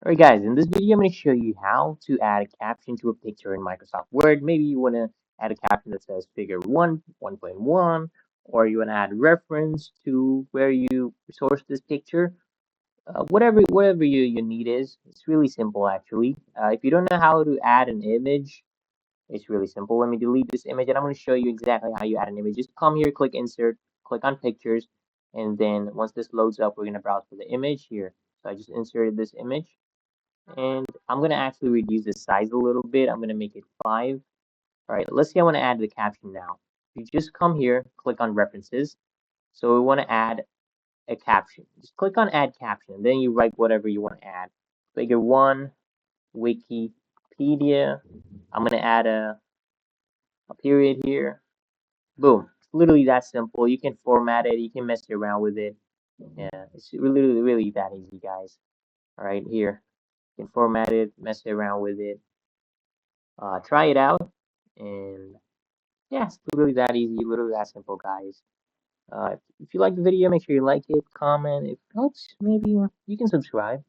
Alright guys, in this video I'm going to show you how to add a caption to a picture in Microsoft Word. Maybe you want to add a caption that says figure 1, 1.1, or you want to add reference to where you source this picture. Whatever your need is, it's really simple actually. If you don't know how to add an image, it's really simple. Let me delete this image and I'm going to show you exactly how you add an image. Just come here, click insert, click on pictures, and then once this loads up, we're going to browse for the image here. So I just inserted this image. And I'm going to actually reduce the size a little bit. I'm going to make it 5. All right, let's say I want to add the caption now. You just come here, click on references. So we want to add a caption. Just click on add caption. Then you write whatever you want to add. Figure 1, Wikipedia. I'm going to add a period here. Boom. It's literally that simple. You can format it. You can mess around with it. Yeah, it's really that easy, guys. All right, here. You can format it, mess around with it. Try it out, and yeah, it's literally that easy, literally that simple, guys. If you like the video, make sure you like it, comment. If it helps, maybe you can subscribe.